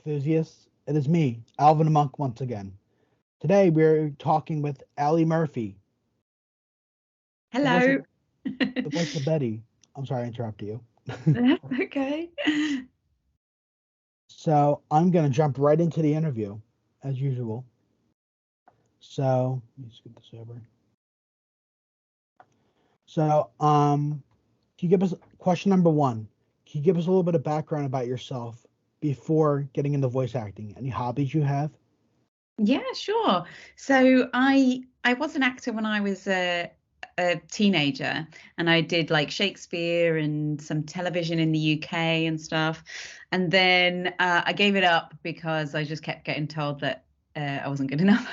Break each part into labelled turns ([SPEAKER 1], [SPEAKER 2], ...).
[SPEAKER 1] Enthusiasts, it is me, AlvinMunk, once again. Today we're talking with Allie Murphy,
[SPEAKER 2] Hello.
[SPEAKER 1] the voice of Betty. I'm sorry I interrupted you.
[SPEAKER 2] That's okay.
[SPEAKER 1] So I'm gonna jump right into the interview, as usual. So let me scoot this over. So, can you give us question number one? Can you give us a little bit of background about yourself before getting into voice acting? Any hobbies you have?
[SPEAKER 2] Yeah, sure. So I was an actor when I was a teenager, and I did like Shakespeare and some television in the UK and stuff. And then I gave it up because I just kept getting told that I wasn't good enough.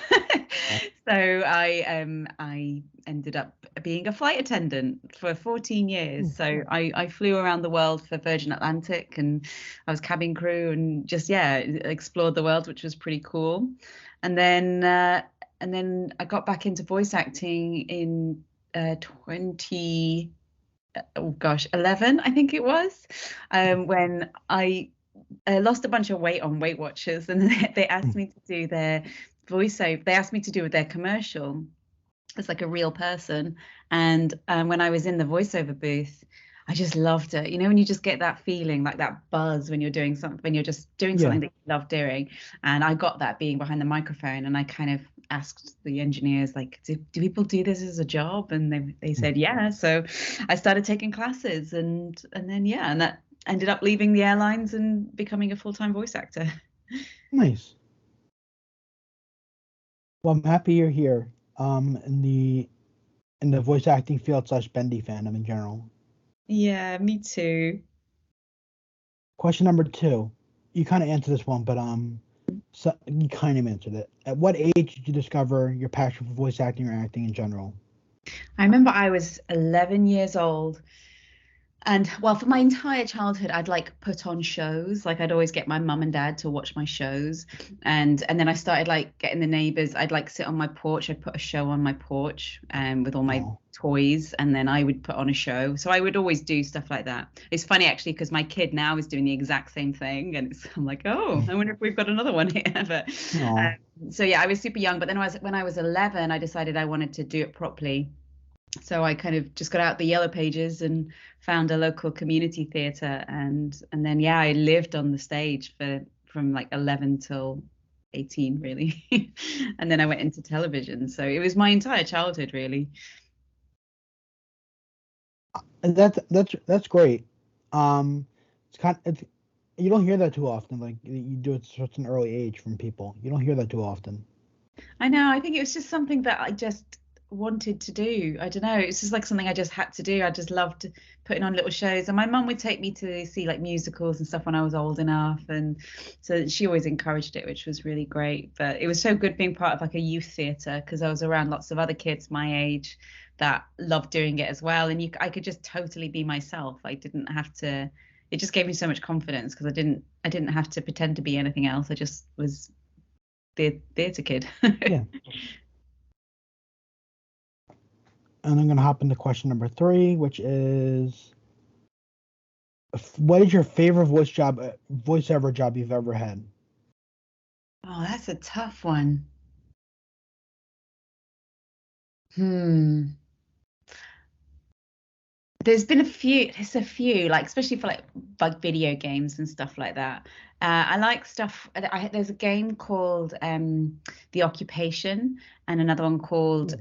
[SPEAKER 2] So I ended up being a flight attendant for 14 years. So I flew around the world for Virgin Atlantic, and I was cabin crew and just explored the world, which was pretty cool. And then I got back into voice acting in 2011, I think it was, when I lost a bunch of weight on Weight Watchers, and they asked me to do their voiceover. They asked me to do their commercial as like a real person. And when I was in the voiceover booth, I just loved it. You know, when you just get that feeling, like that buzz when you're doing something, when you're just doing something that you love doing. And I got that being behind the microphone, and I kind of asked the engineers, like, do people do this as a job? And they said, yeah. So I started taking classes, and then and that ended up leaving the airlines and becoming a full-time voice actor.
[SPEAKER 1] Nice. Well, I'm happy you're here. In the voice acting field / Bendy fandom in general.
[SPEAKER 2] Yeah, me too.
[SPEAKER 1] Question number two. You kind of answered this one, but so you kind of answered it. At what age did you discover your passion for voice acting or acting in general?
[SPEAKER 2] I remember I was 11 years old. And well, for my entire childhood, I'd like put on shows. Like I'd always get my mum and dad to watch my shows. And then I started like getting the neighbors. I'd like sit on my porch. I'd put a show on my porch with all my toys, and then I would put on a show. So I would always do stuff like that. It's funny actually, because my kid now is doing the exact same thing, and I'm like, oh, I wonder if we've got another one here. But so yeah, I was super young. But then when I was 11, I decided I wanted to do it properly. So I kind of just got out the yellow pages and found a local community theatre, and then I lived on the stage from like 11 till 18 really. And then I went into television. So it was my entire childhood really.
[SPEAKER 1] And that's great. It's you don't hear that too often. Like you do it at such an early age from people. You don't hear that too often.
[SPEAKER 2] I know. I think it was just something that I just wanted to do. I don't know. It's just like something I just had to do. I just loved putting on little shows. And my mum would take me to see like musicals and stuff when I was old enough. And so she always encouraged it, which was really great. But it was so good being part of like a youth theatre, because I was around lots of other kids my age that loved doing it as well. And I could just totally be myself. I didn't have to. It just gave me so much confidence, because I didn't have to pretend to be anything else. I just was the theatre kid.
[SPEAKER 1] Yeah. And I'm gonna hop into question number three, which is, what is your favorite voiceover job you've ever had?
[SPEAKER 2] Oh, that's a tough one. There's been a few. There's a few, like especially for like video games and stuff like that. I like stuff. There's a game called The Occupation, and another one called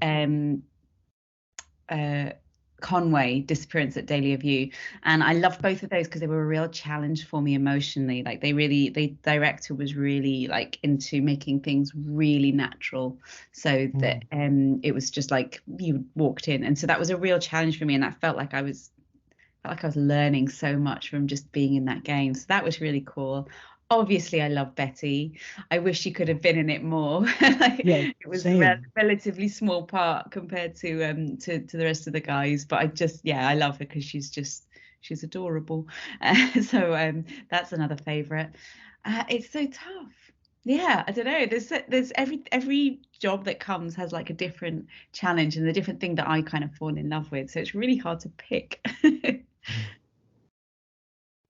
[SPEAKER 2] Conway, Disappearance at Dahlia View. And I loved both of those because they were a real challenge for me emotionally. Like the director was really like into making things really natural, so that it was just like you walked in. And so that was a real challenge for me. And that felt like I was learning so much from just being in that game. So that was really cool. Obviously, I love Betty. I wish she could have been in it more. Like,
[SPEAKER 1] Yeah,
[SPEAKER 2] it was
[SPEAKER 1] same.
[SPEAKER 2] relatively small part compared to the rest of the guys. But I love her because she's adorable. So that's another favorite. It's so tough. Yeah, I don't know. There's every job that comes has like a different challenge and a different thing that I kind of fall in love with. So it's really hard to pick.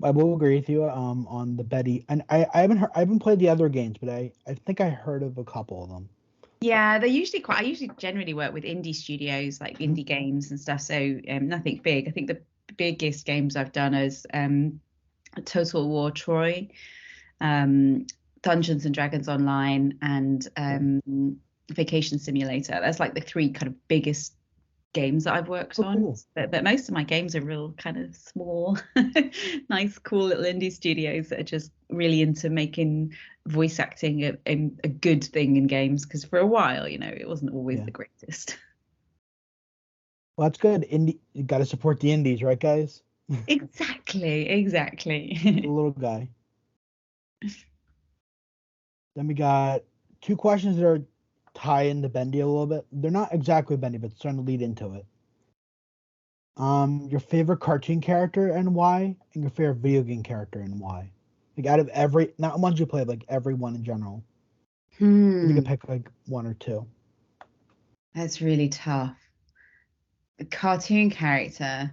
[SPEAKER 1] I will agree with you on the Betty, and I haven't played the other games, but I think I heard of a couple of them.
[SPEAKER 2] Yeah, I usually generally work with indie studios, like indie games and stuff. So nothing big. I think the biggest games I've done is Total War Troy, Dungeons and Dragons Online, and Vacation Simulator. That's like the three kind of biggest games that I've worked on.
[SPEAKER 1] Cool.
[SPEAKER 2] But most of my games are real kind of small, nice, cool little indie studios that are just really into making voice acting a good thing in games. Because for a while, it wasn't always the greatest.
[SPEAKER 1] Well, that's good. You got to support the indies, right, guys?
[SPEAKER 2] Exactly.
[SPEAKER 1] The little guy. Then we got two questions that are tie into Bendy a little bit. They're not exactly Bendy, but starting to lead into it. Your favorite cartoon character and why, and your favorite video game character and why. Like out of every, not ones you play, like every one in general. You can pick like one or two.
[SPEAKER 2] That's really tough. A cartoon character.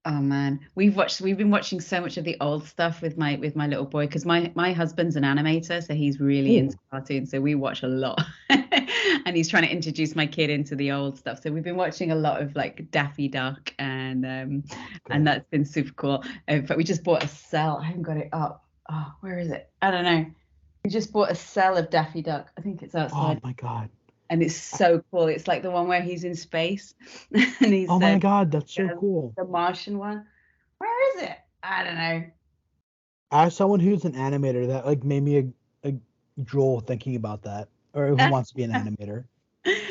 [SPEAKER 2] Oh man, we've been watching so much of the old stuff with my little boy because my husband's an animator, so he's really into cartoons. So we watch a lot, and he's trying to introduce my kid into the old stuff. So we've been watching a lot of like Daffy Duck, and that's been super cool. But we just bought a cell. I haven't got it up. Oh, where is it? I don't know. We just bought a cell of Daffy Duck. I think it's outside.
[SPEAKER 1] Oh my god.
[SPEAKER 2] And it's so cool. It's like the one where he's in space, and he's
[SPEAKER 1] oh my god, that's so cool.
[SPEAKER 2] The Martian one. Where is it? I don't know.
[SPEAKER 1] As someone who's an animator, that like made me a drool thinking about that, or who wants to be an animator.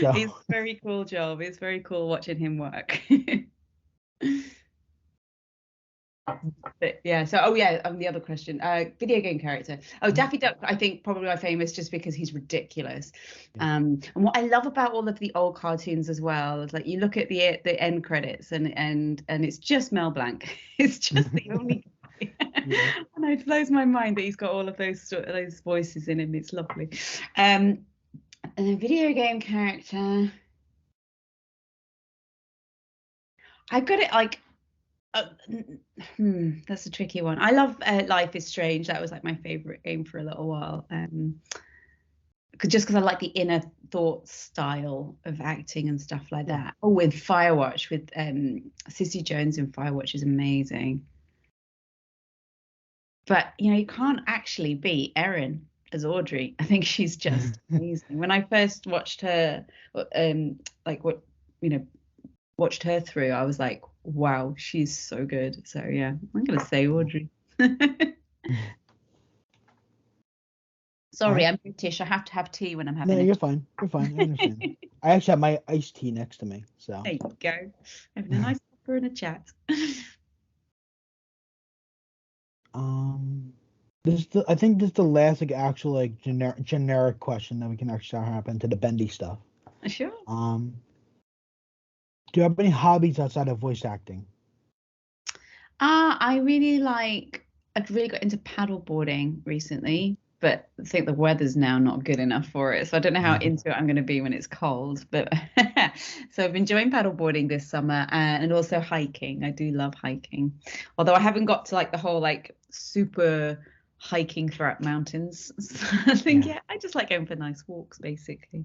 [SPEAKER 1] So.
[SPEAKER 2] It's a very cool job. It's very cool watching him work. But yeah, so the other question, video game character. Daffy Duck, I think probably my famous just because he's ridiculous. And what I love about all of the old cartoons as well is like you look at the end credits and it's just Mel Blanc. It's just the only guy. And it blows my mind that he's got all of those voices in him. It's lovely. And a video game character, I got it like. That's a tricky one. I love Life is Strange. That was like my favorite game for a little while. Just because I like the inner thought style of acting and stuff like that. Oh, with Firewatch, with Cissy Jones in Firewatch is amazing. But you can't actually beat Erin as Audrey. I think she's just amazing. When I first watched her, watched her through, I was like, wow, she's so good. So yeah, I'm gonna say Audrey. Sorry, I'm British. I have to have tea when I'm having.
[SPEAKER 1] No, you're fine. You're fine. I understand. I actually have my iced tea next to me. So
[SPEAKER 2] there you go. Having a nice supper and a chat.
[SPEAKER 1] I think this is the last like actual like generic question that we can actually hop into the Bendy stuff.
[SPEAKER 2] Sure.
[SPEAKER 1] Do you have any hobbies outside of voice acting?
[SPEAKER 2] I've really got into paddleboarding recently, but I think the weather's now not good enough for it. So I don't know how into it I'm going to be when it's cold. But so I've been enjoying paddleboarding this summer and also hiking. I do love hiking, although I haven't got to like the whole like super hiking throughout mountains. So I think I just like going for nice walks basically.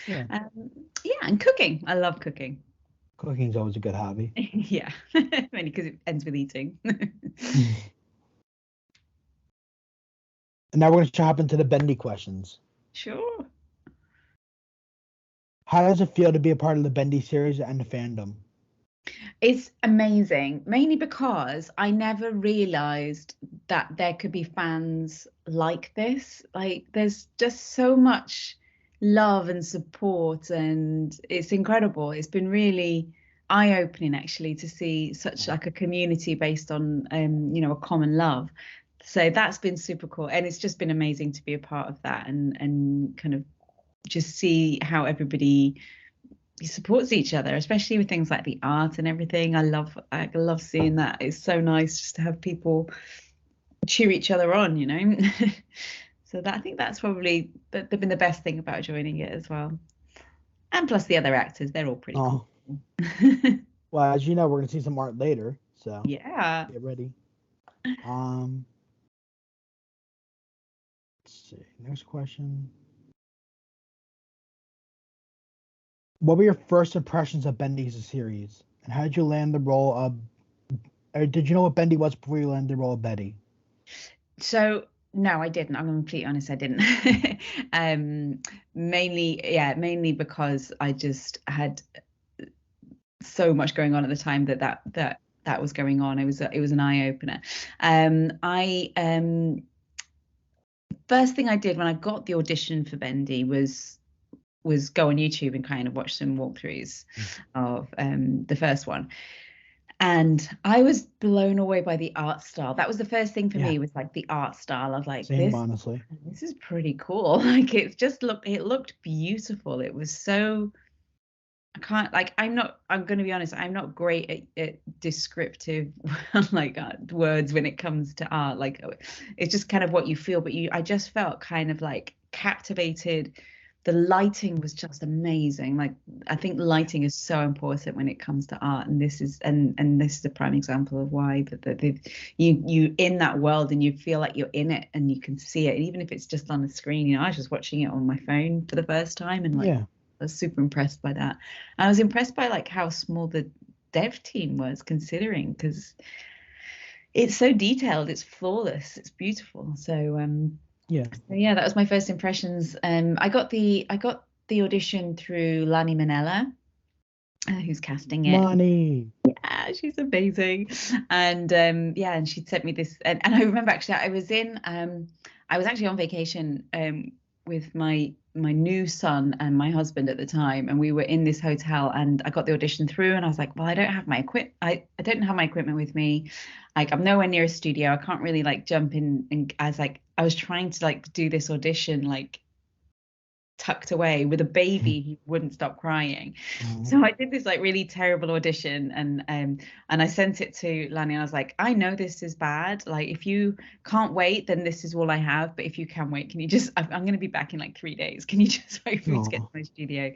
[SPEAKER 2] And cooking. I love cooking.
[SPEAKER 1] Cooking's always a good hobby.
[SPEAKER 2] Yeah, mainly because it ends with eating.
[SPEAKER 1] And now we're going to hop into the Bendy questions.
[SPEAKER 2] Sure.
[SPEAKER 1] How does it feel to be a part of the Bendy series and the fandom?
[SPEAKER 2] It's amazing, mainly because I never realized that there could be fans like this. Like, there's just so much love and support, and it's incredible. It's been really eye-opening, actually, to see such like a community based on, a common love. So that's been super cool, and it's just been amazing to be a part of that, and kind of just see how everybody supports each other, especially with things like the art and everything. I love seeing that. It's so nice just to have people cheer each other on, So that, I think that's probably they've been the best thing about joining it as well. And plus the other actors, they're all pretty cool.
[SPEAKER 1] Well, as you know, we're gonna see some art later, so
[SPEAKER 2] Yeah.
[SPEAKER 1] get ready. Let's see. Next question. What were your first impressions of Bendy as a series, and how did you land the role of? Or did you know what Bendy was before you landed the role of Betty?
[SPEAKER 2] So no, I didn't. I'm gonna be completely honest, I didn't. Mainly because I just had so much going on at the time that was going on. It was an eye opener. I first thing I did when I got the audition for Bendy was go on YouTube and kind of watch some walkthroughs of the first one. And I was blown away by the art style. That was the first thing for me, was like the art style. I was like,
[SPEAKER 1] Same, honestly.
[SPEAKER 2] This is pretty cool. Like, it looked beautiful. It was so, I'm going to be honest, I'm not great at descriptive like words when it comes to art. Like, it's just kind of what you feel, but I just felt kind of like captivated. The lighting was just amazing. Like, I think lighting is so important when it comes to art, and this is a prime example of why. But you in that world, and you feel like you're in it, and you can see it, and even if it's just on the screen. I was just watching it on my phone for the first time, and I was super impressed by that. I was impressed by like how small the dev team was, considering, because it's so detailed, it's flawless, it's beautiful. So that was my first impressions. I got the audition through Lani Minella, who's casting it.
[SPEAKER 1] Lani.
[SPEAKER 2] Yeah, she's amazing. And and she'd sent me this, and I remember actually I was actually on vacation with my new son and my husband at the time, and we were in this hotel, and I got the audition through, and I was like, well, I don't have my equipment with me. Like, I'm nowhere near a studio. I can't really like jump in, and I was trying to like do this audition like tucked away with a baby who wouldn't stop crying. So I did this like really terrible audition, and I sent it to Lani, and I was like, I know this is bad. Like, if you can't wait, then this is all I have. But if you can wait, can you just, I'm going to be back in like 3 days. Can you just wait for me to get to my studio?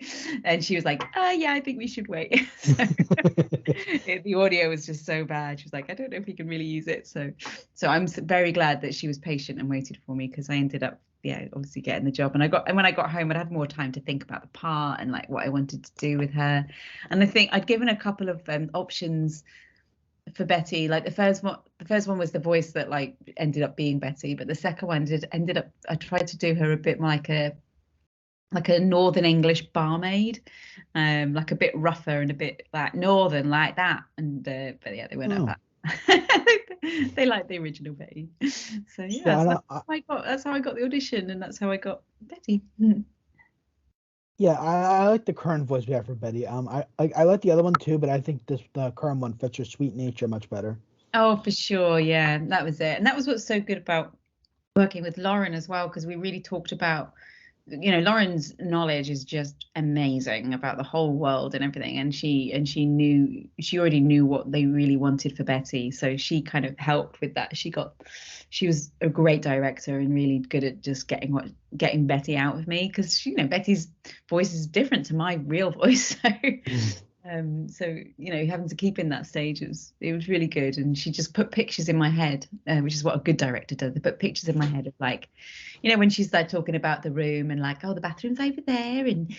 [SPEAKER 2] And she was like, yeah, I think we should wait. So, the audio was just so bad. She was like, I don't know if we can really use it. So I'm very glad that she was patient and waited for me, because I ended up obviously getting the job. And when I got home, I'd had more time to think about the part and like what I wanted to do with her. And I think I'd given a couple of options for Betty. Like, the first one was the voice that like ended up being Betty, but the second one I tried to do her a bit more like a Northern English barmaid, like a bit rougher and a bit like Northern like that. And but yeah, they weren't like that. They like the original Betty. So that's how I got the audition, and that's how I got Betty.
[SPEAKER 1] Yeah, I like the current voice we have for Betty. I like the other one too, but I think the current one fits her sweet nature much better.
[SPEAKER 2] Oh, for sure, yeah, that was it, and that was what's so good about working with Lauren as well, because we really talked about, Lauren's knowledge is just amazing about the whole world and everything, and she already knew what they really wanted for Betty, so she kind of helped with that. She was a great director and really good at just getting Betty out of me, because Betty's voice is different to my real voice, so having to keep in that stage, it was really good. And she just put pictures in my head, which is what a good director does. They put pictures in my head of, like, when she's like talking about the room and like, oh, the bathroom's over there, and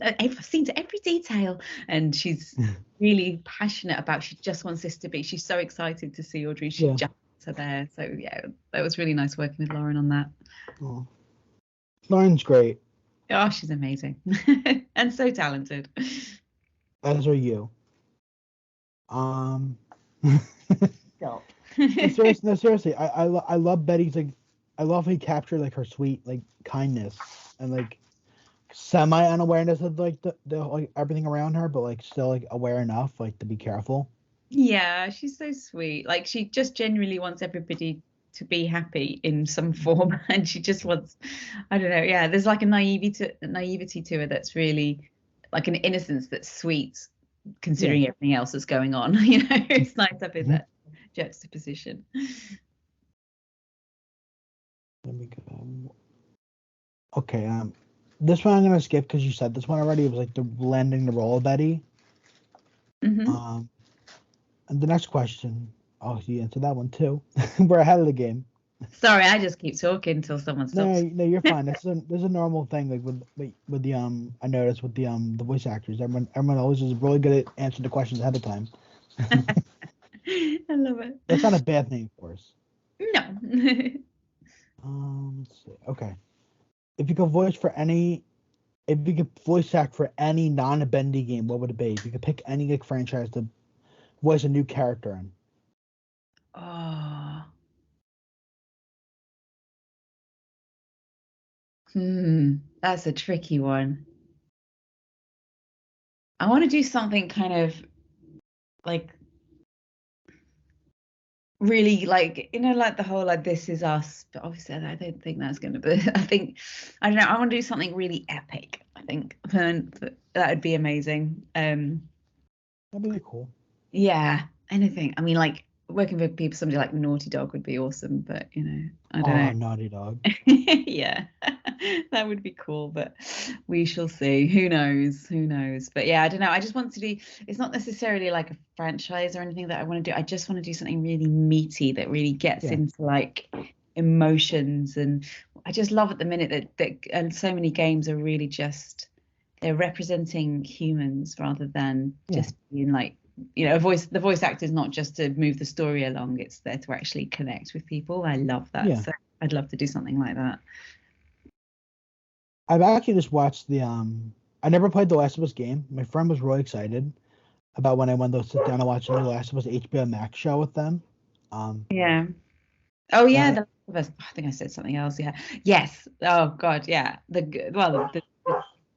[SPEAKER 2] I've seen to every detail. And she's really passionate about, she just wants this to be, she's so excited to see Audrey. She just wants her there. So yeah, that was really nice working with Lauren on that.
[SPEAKER 1] Oh. Lauren's great.
[SPEAKER 2] Oh, she's amazing and so talented.
[SPEAKER 1] As are you. Um,
[SPEAKER 2] Stop.
[SPEAKER 1] no, seriously, I love Betty's like, I love how he captured like her sweet like kindness and like semi unawareness of like the like everything around her, but like still like aware enough like to be careful.
[SPEAKER 2] Yeah, she's so sweet. Like she just genuinely wants everybody to be happy in some form, and she just wants, I don't know, yeah, there's like a naivety to her that's really like an innocence that's sweet
[SPEAKER 1] Yeah.
[SPEAKER 2] considering everything else that's going on. You know, it's nice having
[SPEAKER 1] Mhm.
[SPEAKER 2] that juxtaposition.
[SPEAKER 1] Let me go. Okay, this one I'm gonna skip because you said this one already. It was like the landing the role of Betty.
[SPEAKER 2] Hmm.
[SPEAKER 1] Um, and the next question. Oh, you answered that one too. We're ahead of the game.
[SPEAKER 2] Sorry, I just keep talking until someone
[SPEAKER 1] No,
[SPEAKER 2] stops.
[SPEAKER 1] no, you're fine. This is a normal thing. Like with the I noticed with the voice actors. Everyone always is really good at answering the questions ahead of time.
[SPEAKER 2] I love it.
[SPEAKER 1] That's not a bad thing, of course.
[SPEAKER 2] No.
[SPEAKER 1] Let's see. Okay, if you could voice for any, if you could voice act for any non-Bendy game, what would it be? If you could pick any like franchise to voice a new character in.
[SPEAKER 2] Oh, that's a tricky one. I want to do something kind of like really like like the whole like This Is Us, but obviously I don't think that's going to be. I don't know. I want to do something really epic. I think that would be amazing.
[SPEAKER 1] That'd be cool.
[SPEAKER 2] Yeah, anything. I mean, like working with people, somebody like Naughty Dog would be awesome, but I don't
[SPEAKER 1] Oh,
[SPEAKER 2] know.
[SPEAKER 1] Naughty Dog.
[SPEAKER 2] Yeah, that would be cool, but we shall see. Who knows? Who knows? But yeah, I don't know. I just want to do, it's not necessarily like a franchise or anything that I want to do. I just want to do something really meaty that really gets
[SPEAKER 1] Yeah,
[SPEAKER 2] into like emotions. And I just love at the minute and so many games are really just, they're representing humans rather than
[SPEAKER 1] yeah,
[SPEAKER 2] just being like, the voice actor is not just to move the story along, it's there to actually connect with people. I love that.
[SPEAKER 1] yeah.
[SPEAKER 2] So I'd love to do something like that.
[SPEAKER 1] I've actually just watched the I never played the Last of Us game. My friend was really excited about when I went to sit down and watch the new Last of Us HBO Max show with them. Um,
[SPEAKER 2] Yeah. Oh yeah,
[SPEAKER 1] and
[SPEAKER 2] the Last of Us. I think I said something else. Yeah. Yes. Oh God. Yeah. The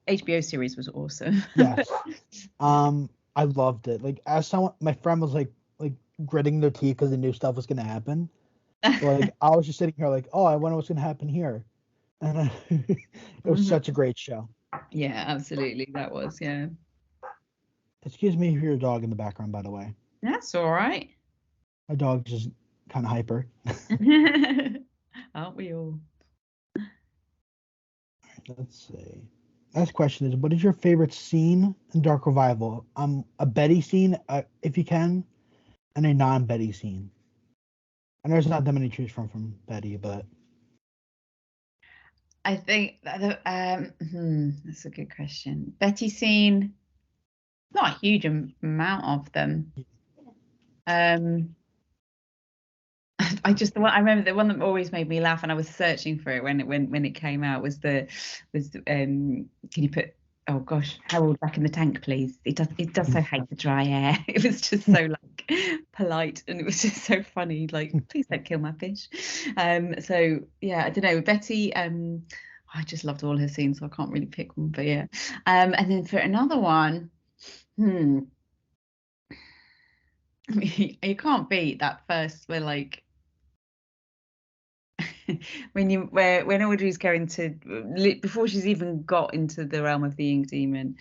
[SPEAKER 2] HBO series was awesome.
[SPEAKER 1] yes, I loved it. Like as someone, my friend was like gritting their teeth because they knew stuff was gonna happen. But like I was just sitting here like, oh, I wonder what's gonna happen here, and it was
[SPEAKER 2] Mhm.
[SPEAKER 1] such a great show.
[SPEAKER 2] Yeah, absolutely. That was, yeah.
[SPEAKER 1] Excuse me for your dog in the background, by the way.
[SPEAKER 2] That's all right.
[SPEAKER 1] My dog's just kind of hyper.
[SPEAKER 2] Aren't we all?
[SPEAKER 1] Let's see. Last question is, what is your favorite scene in Dark Revival? A Betty scene, if you can, and a non-Betty scene. I know there's not that many to choose from Betty, but
[SPEAKER 2] I think that's a good question. Betty scene, not a huge amount of them. Um, I remember the one that always made me laugh, and I was searching for it when it came out can you put, oh gosh, Harold back in the tank, please? It does so hate the dry air. It was just so like polite, and it was just so funny. Like, please don't kill my fish. So yeah, I don't know, Betty. I just loved all her scenes, so I can't really pick one, but yeah. And then for another one, hmm, I mean, you can't beat that first where like when Audrey's going to before she's even got into the realm of the Ink Demon,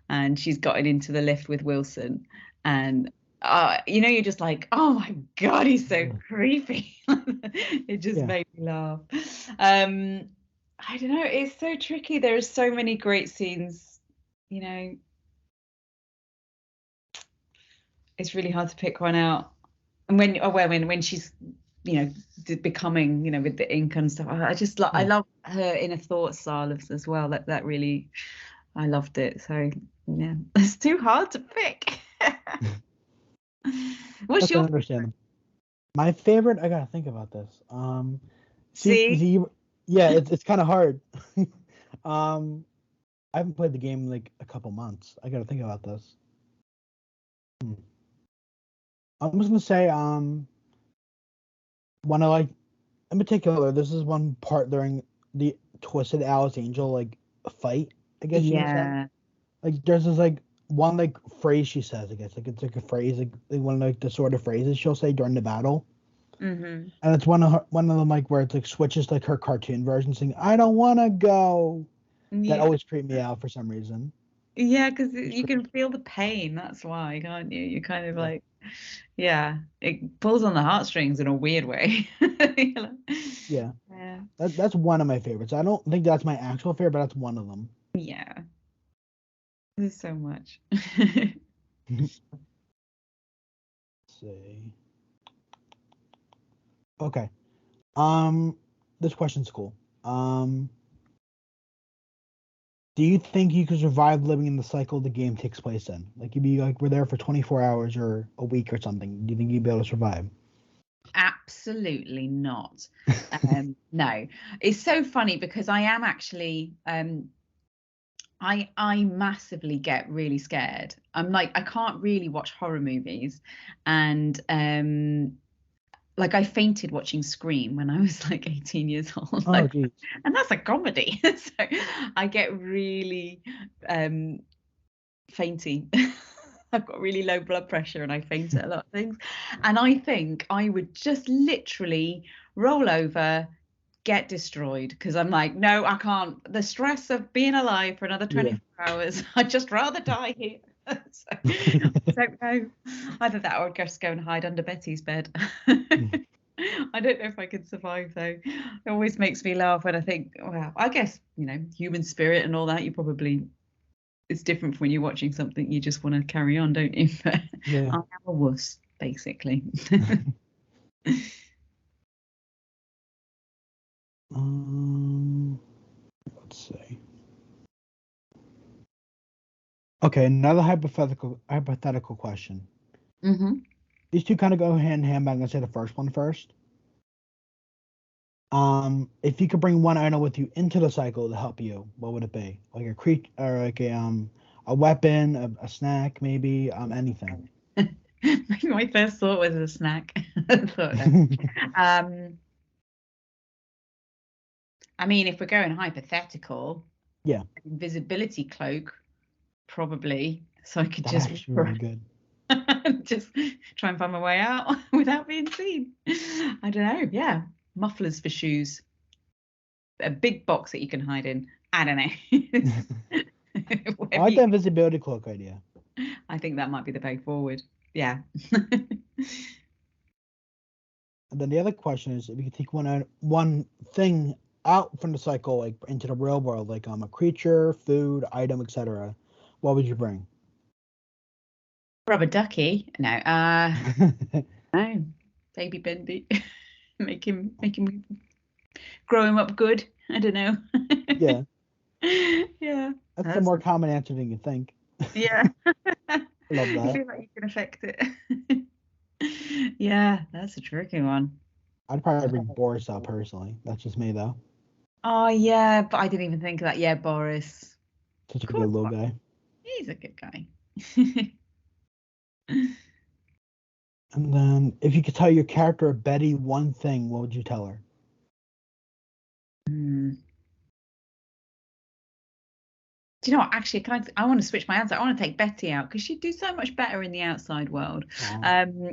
[SPEAKER 2] and she's gotten into the lift with Wilson, and you're just like, oh my God, he's so creepy. It just
[SPEAKER 1] yeah,
[SPEAKER 2] made me laugh. Um, I don't know, it's so tricky. There are so many great scenes. You know, it's really hard to pick one out. And when she's becoming with the ink and stuff, I just I
[SPEAKER 1] yeah.
[SPEAKER 2] love her inner thought style as well. That really, I loved it. So yeah, it's too hard to pick. What's
[SPEAKER 1] That's
[SPEAKER 2] your favorite?
[SPEAKER 1] understandable. My favorite, I gotta think about this. See,
[SPEAKER 2] See?
[SPEAKER 1] yeah, it's kind of hard. um, I haven't played the game in like a couple months. I gotta think about this. I'm just gonna say one I like in particular. This is one part during the Twisted Alice Angel like fight. I guess you can say.
[SPEAKER 2] Yeah.
[SPEAKER 1] Like there's this like one like phrase she says. I guess like it's like a phrase like one of like the sort of phrases she'll say during the battle.
[SPEAKER 2] Mm-hmm.
[SPEAKER 1] And it's one of them like where it's like switches like her cartoon version saying "I don't want to go." That
[SPEAKER 2] Yeah.
[SPEAKER 1] always creeped me out for some reason.
[SPEAKER 2] Yeah, because
[SPEAKER 1] It's
[SPEAKER 2] you
[SPEAKER 1] great.
[SPEAKER 2] can feel the pain. That's why, can't you? You kind of
[SPEAKER 1] Yeah,
[SPEAKER 2] like, yeah, it pulls on the heartstrings in a weird way. You know?
[SPEAKER 1] yeah.
[SPEAKER 2] Yeah.
[SPEAKER 1] That's one of my favorites. I don't think that's my actual favorite, but that's one of them.
[SPEAKER 2] Yeah. There's so much.
[SPEAKER 1] Let's see. Okay. This question's cool. Um, do you think you could survive living in the cycle the game takes place in? Like you'd be like we're there for 24 hours or a week or something. Do you think you'd be able to survive?
[SPEAKER 2] Absolutely not. No. It's so funny because I am actually I massively get really scared. I'm like I can't really watch horror movies and like I fainted watching Scream when I was like 18 years old.
[SPEAKER 1] Oh,
[SPEAKER 2] Like,
[SPEAKER 1] geez.
[SPEAKER 2] and that's a comedy. So I get really fainty. I've got really low blood pressure and I faint at a lot of things. And I think I would just literally roll over, get destroyed because I'm like, no, I can't. The stress of being alive for another
[SPEAKER 1] Yeah.
[SPEAKER 2] 24 hours, I'd just rather die here. So, I don't know. Either that or I'd just go and hide under Betty's bed. I don't know if I could survive though. It always makes me laugh when I think, well, I guess, human spirit and all that, you probably it's different when you're watching something you just want to carry on, don't you? But
[SPEAKER 1] Yeah.
[SPEAKER 2] I am a wuss, basically.
[SPEAKER 1] Um, let's see. Okay, another hypothetical question.
[SPEAKER 2] Hmm.
[SPEAKER 1] These two kind of go hand in hand, but I'm gonna say the first one first. If you could bring one item with you into the cycle to help you, what would it be? Like a creature or like a weapon, a snack, maybe, anything.
[SPEAKER 2] My first thought was a snack. I thought, no. Um, I mean, if we're going hypothetical,
[SPEAKER 1] Yeah,
[SPEAKER 2] invisibility cloak, probably, so I could
[SPEAKER 1] that's
[SPEAKER 2] just
[SPEAKER 1] actually really good.
[SPEAKER 2] just try and find my way out without being seen. I don't know. Yeah, mufflers for shoes, a big box that you can hide in. I don't know.
[SPEAKER 1] I
[SPEAKER 2] Whatever
[SPEAKER 1] like
[SPEAKER 2] you,
[SPEAKER 1] the invisibility cloak idea.
[SPEAKER 2] I think that might be the way forward. Yeah.
[SPEAKER 1] And then the other question is, if you could take one thing out from the cycle, like into the real world, like a creature, food, item, etc., what would you bring?
[SPEAKER 2] Rubber ducky. No. No. Baby Bendy. Make him grow him up good. I don't know.
[SPEAKER 1] Yeah,
[SPEAKER 2] Yeah.
[SPEAKER 1] that's the
[SPEAKER 2] That's
[SPEAKER 1] more common answer than you think.
[SPEAKER 2] yeah.
[SPEAKER 1] I love
[SPEAKER 2] You
[SPEAKER 1] that.
[SPEAKER 2] feel like you can affect it. Yeah, that's a tricky one.
[SPEAKER 1] I'd probably bring Boris out personally. That's just me though.
[SPEAKER 2] Oh yeah, but I didn't even think of that. Yeah, Boris.
[SPEAKER 1] Such a
[SPEAKER 2] Of
[SPEAKER 1] good
[SPEAKER 2] course,
[SPEAKER 1] little guy.
[SPEAKER 2] he's a good guy.
[SPEAKER 1] And then, if you could tell your character Betty one thing, what would you tell her?
[SPEAKER 2] Hmm. Do you know what? Actually, I want to switch my answer. I want to take Betty out because she'd do so much better in the outside world.
[SPEAKER 1] Oh,
[SPEAKER 2] Um,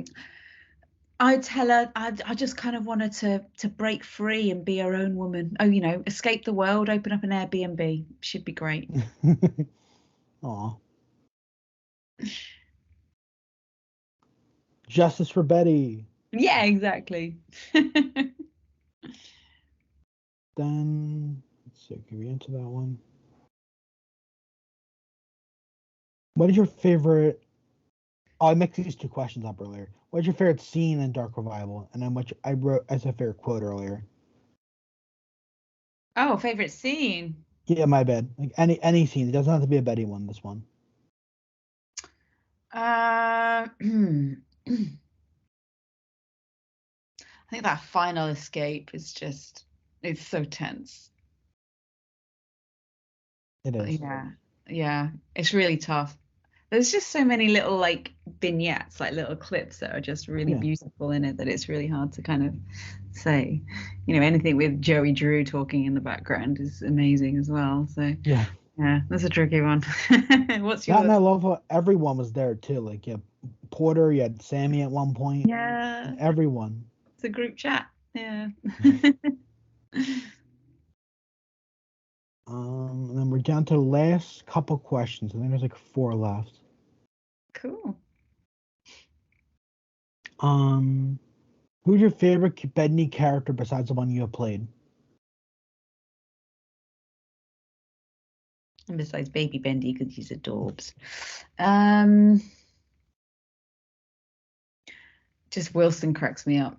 [SPEAKER 2] I'd tell her I just kind of want her to break free and be her own woman. Oh, escape the world, open up an Airbnb. She'd be great.
[SPEAKER 1] aw. Justice for Betty.
[SPEAKER 2] Yeah, exactly.
[SPEAKER 1] Then, let's see, can we answer that one? What is your favorite? Oh, I mixed these two questions up earlier. What's your favorite scene in Dark Revival? And then what I wrote as a favorite quote earlier.
[SPEAKER 2] Oh, favorite scene.
[SPEAKER 1] Yeah, my bad. Like any scene. It doesn't have to be a Betty one. This one.
[SPEAKER 2] I think that final escape is just it's so tense.
[SPEAKER 1] It is.
[SPEAKER 2] Yeah, it's really tough. There's just so many little like vignettes, like little clips that are just really
[SPEAKER 1] Yeah.
[SPEAKER 2] beautiful in it that it's really hard to kind of say. Anything with Joey Drew talking in the background is amazing as well. So
[SPEAKER 1] Yeah.
[SPEAKER 2] yeah, that's a tricky one. What's
[SPEAKER 1] That, and
[SPEAKER 2] yours?
[SPEAKER 1] I love how everyone was there too. Like, yeah, Porter, you had Sammy at one point,
[SPEAKER 2] Yeah,
[SPEAKER 1] everyone.
[SPEAKER 2] it's a group chat. Yeah.
[SPEAKER 1] And then we're down to the last couple questions. I think there's like 4 left.
[SPEAKER 2] Cool.
[SPEAKER 1] Who's your favorite Bendy character besides the one you have played?
[SPEAKER 2] And besides Baby Bendy, because he's adorbs. Um, just Wilson cracks me up.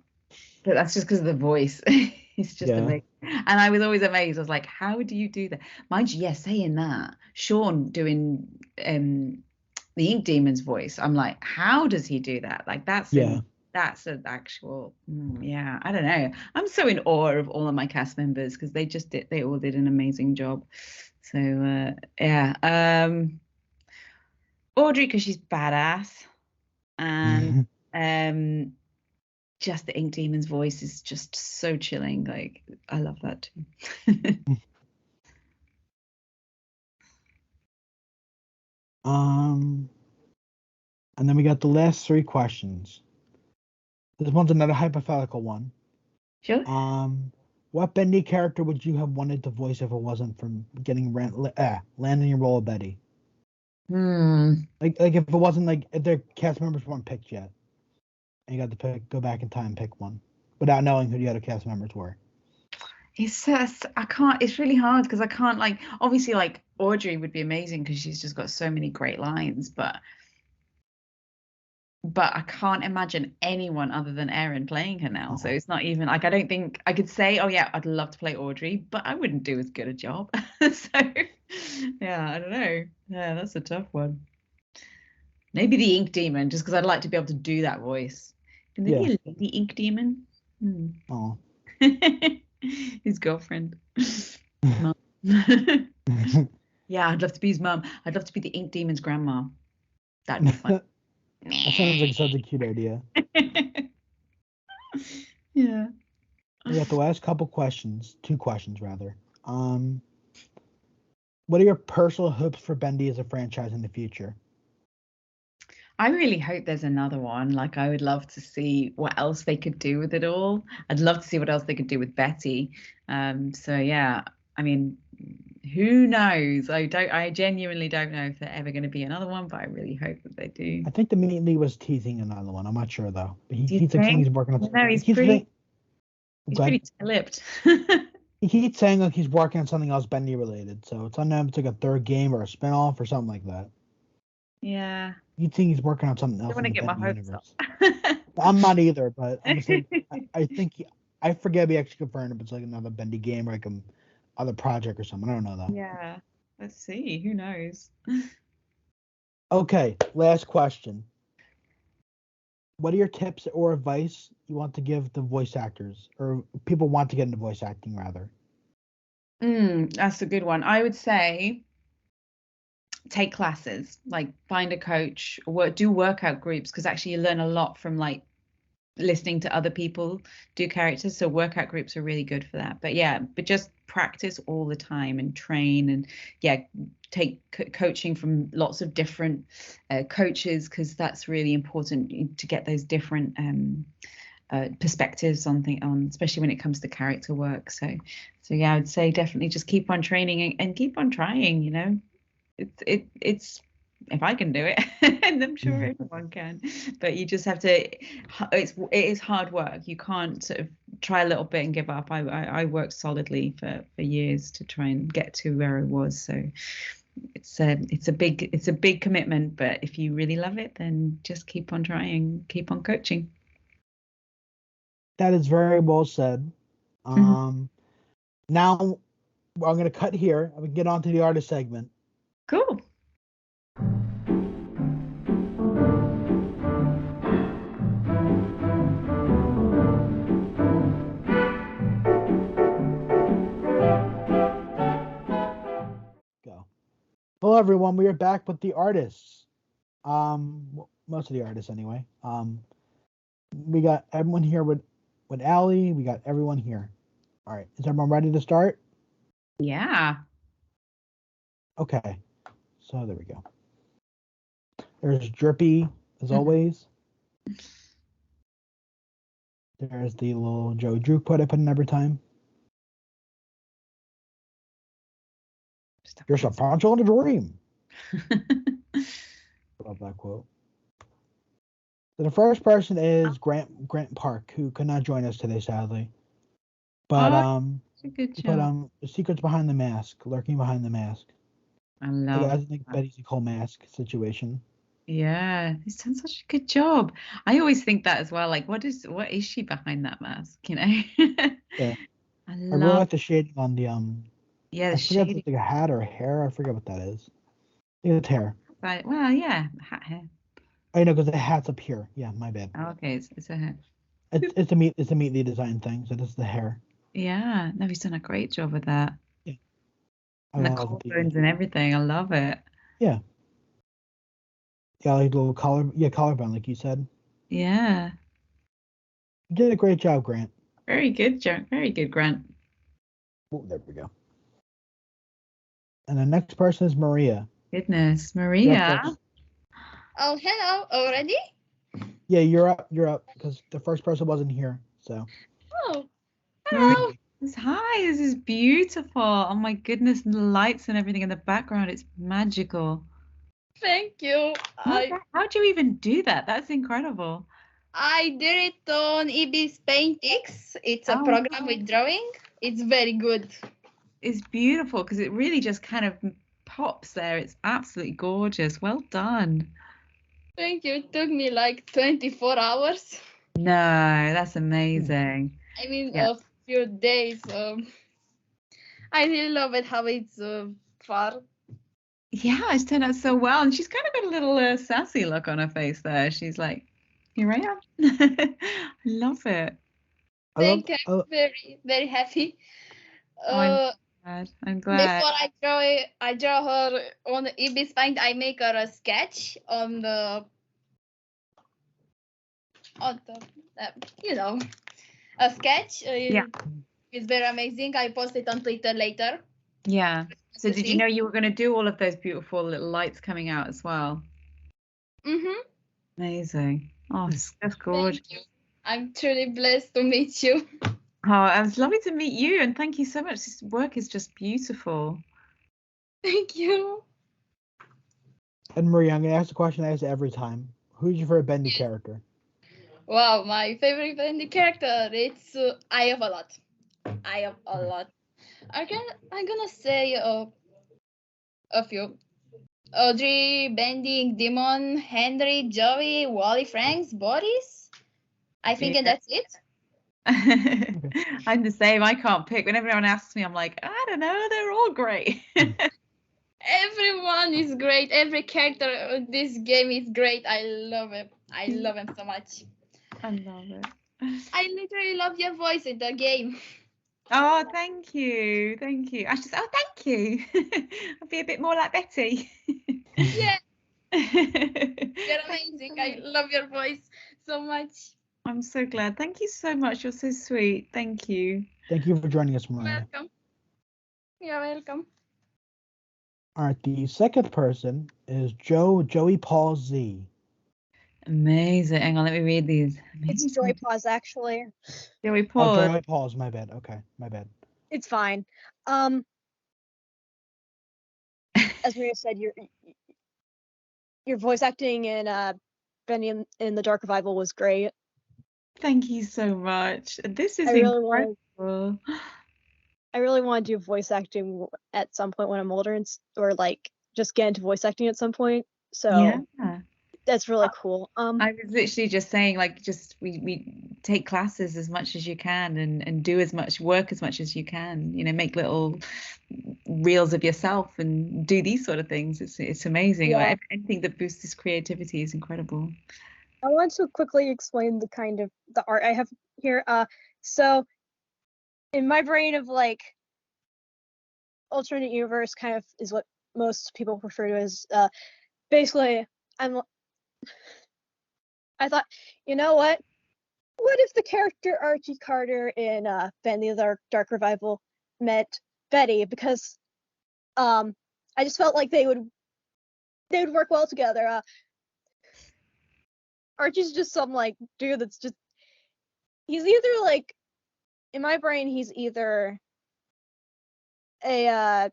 [SPEAKER 2] But that's just because of the voice. It's just
[SPEAKER 1] Yeah.
[SPEAKER 2] amazing. And I was always amazed. I was like, how do you do that? Mind you, yes, saying that, Sean doing the Ink Demon's voice, I'm like, how does he do that? Like
[SPEAKER 1] Yeah.
[SPEAKER 2] that's an actual yeah, I don't know. I'm so in awe of all of my cast members because they all did an amazing job. So yeah. Audrey because she's badass. And um just the Ink Demon's voice is just so chilling. Like I love that too.
[SPEAKER 1] um, and then we got the last 3 questions. This one's another hypothetical one.
[SPEAKER 2] Sure.
[SPEAKER 1] What Bendy character would you have wanted to voice if it wasn't from getting landing your role of Betty? Like if it wasn't like if their cast members weren't picked yet, and you got to go back in time and pick one without knowing who the other cast members were.
[SPEAKER 2] It's just I can't. It's really hard because I can't like. Obviously, like Audrey would be amazing because she's just got so many great lines, but I can't imagine anyone other than Erin playing her now. So it's not even like I don't think I could say, oh yeah, I'd love to play Audrey, but I wouldn't do as good a job. So yeah, I don't know. Yeah, that's a tough one. Maybe the Ink Demon, just because I'd like to be able to do that voice. Can there
[SPEAKER 1] Yeah.
[SPEAKER 2] be a lady Ink Demon?
[SPEAKER 1] Oh.
[SPEAKER 2] His girlfriend. Mum. Yeah, I'd love to be his mum. I'd love to be the Ink Demon's grandma. That'd be fun.
[SPEAKER 1] That sounds like such a cute idea.
[SPEAKER 2] Yeah.
[SPEAKER 1] We got the last couple questions, 2 questions rather. What are your personal hopes for Bendy as a franchise in the future?
[SPEAKER 2] I really hope there's another one. Like, I would love to see what else they could do with it all. I'd love to see what else they could do with Betty. So yeah, I mean, who knows? I genuinely don't know if there's ever going to be another one, but I really hope that they do.
[SPEAKER 1] I think the Meat Lee was teasing another one. I'm not sure though. But
[SPEAKER 2] Do you
[SPEAKER 1] he's like saying
[SPEAKER 2] think?
[SPEAKER 1] he's working on.
[SPEAKER 2] No,
[SPEAKER 1] He keeps saying,
[SPEAKER 2] he's
[SPEAKER 1] good.
[SPEAKER 2] pretty lipped.
[SPEAKER 1] He keeps saying like he's working on something else Bendy related. So it's unknown if it's like a third game or a spinoff or something like that.
[SPEAKER 2] Yeah.
[SPEAKER 1] You'd think he's working on something
[SPEAKER 2] I
[SPEAKER 1] else
[SPEAKER 2] don't
[SPEAKER 1] in
[SPEAKER 2] want
[SPEAKER 1] the
[SPEAKER 2] to get my
[SPEAKER 1] Bendy
[SPEAKER 2] hopes
[SPEAKER 1] universe.
[SPEAKER 2] up.
[SPEAKER 1] I'm not either, but I'm just saying. I think I forget if he actually confirmed if it's like another Bendy game or like other project or something. I don't know though.
[SPEAKER 2] Yeah. Let's see. Who knows?
[SPEAKER 1] Okay, last question. What are your tips or advice you want to give the voice actors or people want to get into voice acting rather?
[SPEAKER 2] That's a good one. I would say take classes, like find a coach, do workout groups because actually you learn a lot from like listening to other people do characters. So workout groups are really good for that. But yeah, but just practice all the time and train and yeah, take coaching from lots of different coaches because that's really important to get those different perspectives on especially when it comes to character work. So yeah, I would say definitely just keep on training and keep on trying. It's if I can do it, and I'm sure everyone can, but you just have to. It is hard work. You can't sort of try a little bit and give up. I worked solidly for years to try and get to where I was. So it's a big commitment. But if you really love it, then just keep on trying, keep on coaching.
[SPEAKER 1] That is very well said. Now I'm going to cut here. I'm going to get on to the artist segment.
[SPEAKER 2] Cool.
[SPEAKER 1] Go. Hello, everyone. We are back with the artists. Most of the artists, anyway. We got everyone here with Allie. We got everyone here. All right. Is everyone ready to start?
[SPEAKER 2] Yeah.
[SPEAKER 1] Okay. So there we go. There's Drippy, as always. There's the little Joe Drew quote I put in every time. You're so poncho in a dream. Love that quote. So the first person is Grant Park, who could not join us today, sadly. But
[SPEAKER 2] a good job.
[SPEAKER 1] the secret's behind the mask, lurking behind the mask.
[SPEAKER 2] I love
[SPEAKER 1] I think Betty's a cool mask situation.
[SPEAKER 2] Yeah, he's done such a good job. I always think that as well. Like, what is she behind that mask? You know?
[SPEAKER 1] Yeah.
[SPEAKER 2] I
[SPEAKER 1] really
[SPEAKER 2] love
[SPEAKER 1] like the shading on the
[SPEAKER 2] yeah,
[SPEAKER 1] I
[SPEAKER 2] the
[SPEAKER 1] forget if
[SPEAKER 2] shading.
[SPEAKER 1] it's like a hat or hair. I forget what that is. It's hair.
[SPEAKER 2] Right. Well, yeah, hat hair.
[SPEAKER 1] I know because the hat's up here. Yeah, my bad.
[SPEAKER 2] Oh, okay, it's a hat.
[SPEAKER 1] It's a neatly designed thing. So this is the hair.
[SPEAKER 2] Yeah, no, he's done a great job with that.
[SPEAKER 1] Yeah.
[SPEAKER 2] And the
[SPEAKER 1] love
[SPEAKER 2] collarbones and everything. I love it.
[SPEAKER 1] Yeah. Yeah, like little collarbone, like you said.
[SPEAKER 2] Yeah.
[SPEAKER 1] You did a great job, Grant.
[SPEAKER 2] Very good, Joe. Very good, Grant.
[SPEAKER 1] Oh, there we go. And the next person is Maria.
[SPEAKER 2] Goodness,
[SPEAKER 1] You're
[SPEAKER 2] Maria.
[SPEAKER 1] up first.
[SPEAKER 3] Oh, hello already?
[SPEAKER 1] Yeah, you're up. You're up because the first person wasn't here. So.
[SPEAKER 3] Oh,
[SPEAKER 2] Maria.
[SPEAKER 3] hello.
[SPEAKER 2] Hi, this is beautiful. Oh my goodness, and the lights and everything in the background. It's magical.
[SPEAKER 3] Thank you.
[SPEAKER 2] How'd you even do that? That's incredible.
[SPEAKER 3] I did it on EB's Paintix. It's a
[SPEAKER 2] Oh,
[SPEAKER 3] program with drawing. It's very good.
[SPEAKER 2] It's beautiful because it really just kind of pops there. It's absolutely gorgeous. Well done.
[SPEAKER 3] Thank you. It took me like 24 hours.
[SPEAKER 2] No, that's amazing.
[SPEAKER 3] I mean,
[SPEAKER 2] Yeah.
[SPEAKER 3] a few days. I really love it how it's far.
[SPEAKER 2] Yeah, it's turned out so well. And she's kind of got a little sassy look on her face there. She's like, here I am. I love it.
[SPEAKER 3] Thank you. I'm very, very happy.
[SPEAKER 2] I'm glad.
[SPEAKER 3] Before I draw her on EB's Paint. I make her a sketch on the a sketch.
[SPEAKER 2] Yeah.
[SPEAKER 3] It's very amazing. I post it on Twitter later.
[SPEAKER 2] Yeah. So did you
[SPEAKER 3] see.
[SPEAKER 2] know you were going to do all of those beautiful little lights coming out as well?
[SPEAKER 3] Mm-hmm.
[SPEAKER 2] Amazing. Oh, that's gorgeous.
[SPEAKER 3] Thank you. I'm truly blessed to meet you.
[SPEAKER 2] Oh, it was lovely to meet you, and thank you so much. This work is just beautiful.
[SPEAKER 3] Thank you.
[SPEAKER 1] And Maria, I'm gonna ask the question I ask every time. Who's your favorite Bendy character?
[SPEAKER 3] Wow, my favorite Bendy character. It's I have a lot. I'm gonna say a few. Audrey, Bendy, Demon, Henry, Joey, Wally, Franks, Boris. I think that's it.
[SPEAKER 2] I'm the same. I can't pick. When everyone asks me, I'm like, I don't know. They're all great.
[SPEAKER 3] Everyone is great. Every character in this game is great. I love it. I love him so much.
[SPEAKER 2] I love it.
[SPEAKER 3] I literally love your voice in the game.
[SPEAKER 2] Oh, thank you. Thank you. I just, thank you. I'll be a bit more like Betty.
[SPEAKER 3] Yeah. You're amazing. I love your voice so much.
[SPEAKER 2] I'm so glad. Thank you so much. You're so sweet. Thank you.
[SPEAKER 1] Thank you for joining us, Maria.
[SPEAKER 3] Welcome. You're welcome.
[SPEAKER 1] All right, the second person is Joey Paul Z.
[SPEAKER 2] Amazing. Hang on, let me read these.
[SPEAKER 4] It's Joy Paws, actually.
[SPEAKER 2] Joey Paul.
[SPEAKER 1] Oh, Joey Paul's my bad. Okay, my bad.
[SPEAKER 4] It's fine. As Maria said, your voice acting in Bendy in the Dark Revival was great.
[SPEAKER 2] Thank you so much. This is
[SPEAKER 4] incredible. I really want to do voice acting at some point when I'm older, or like just get into voice acting at some point. So
[SPEAKER 2] yeah,
[SPEAKER 4] that's really cool.
[SPEAKER 2] I was literally just saying, like, just we take classes as much as you can and do as much work as much as you can. You know, make little reels of yourself and do these sort of things. It's amazing.
[SPEAKER 4] Yeah.
[SPEAKER 2] Anything that boosts this creativity is incredible.
[SPEAKER 4] I want to quickly explain the art I have here. So in my brain of like alternate universe kind of is what most people refer to as basically I thought, you know what? What if the character Archie Carter in Bendy the Dark Revival met Betty? Because I just felt like they would work well together. Archie's just some like dude that's just, he's either like, in my brain he's either a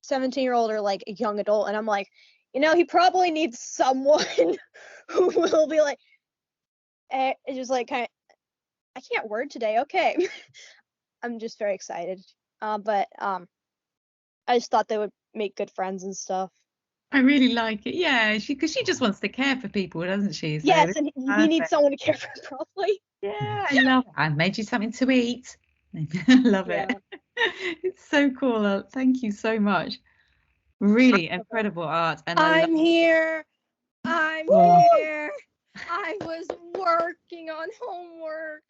[SPEAKER 4] 17-year-old or like a young adult, and I'm like, he probably needs someone who will be like, it's just like kind of, I can't word today, okay. I'm just very excited, but I just thought they would make good friends and stuff.
[SPEAKER 2] I really like it. Yeah, because she just wants to care for people, doesn't she? So
[SPEAKER 4] Yes, and he needs someone to care for him properly.
[SPEAKER 2] Yeah, I love it. I made you something to eat. I love it. It's so cool. Thank you so much. Really incredible art. And
[SPEAKER 5] I'm here. I was working on homework.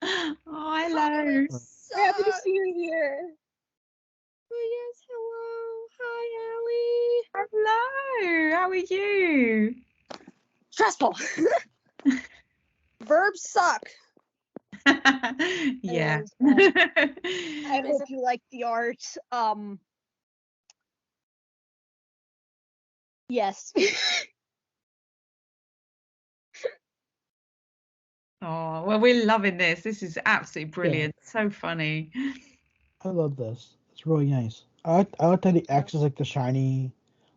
[SPEAKER 2] Oh, hello.
[SPEAKER 4] So happy to see you here.
[SPEAKER 5] Oh, yes, hello. Hi, Allie.
[SPEAKER 2] Hello. How are you?
[SPEAKER 5] Stressful. Verbs suck.
[SPEAKER 2] Yeah.
[SPEAKER 4] I hope you like the art. Yes.
[SPEAKER 2] Oh, well, we're loving this. This is absolutely brilliant. So funny.
[SPEAKER 1] I love this. It's really nice. I like that the X is like the shiny,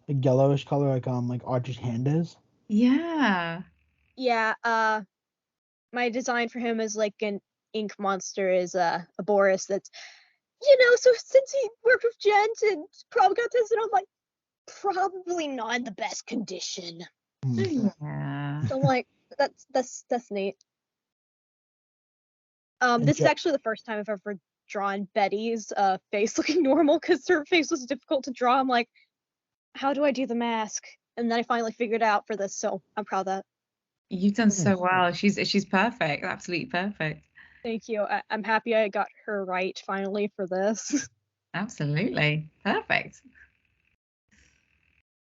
[SPEAKER 1] like yellowish color, like Archie's hand is.
[SPEAKER 2] Yeah.
[SPEAKER 4] Yeah. My design for him is like an ink monster is a Boris that's, so since he worked with Gent and probably got this, and I'm like, probably not in the best condition.
[SPEAKER 2] Yeah.
[SPEAKER 4] So I'm like, that's neat. This is actually the first time I've ever drawn Betty's face looking normal, because her face was difficult to draw. I'm like, how do I do the mask? And then I finally figured it out for this, so I'm proud of that.
[SPEAKER 2] You've done so well. She's perfect. Absolutely perfect.
[SPEAKER 4] Thank you. I'm happy I got her right finally for this.
[SPEAKER 2] Absolutely. Perfect.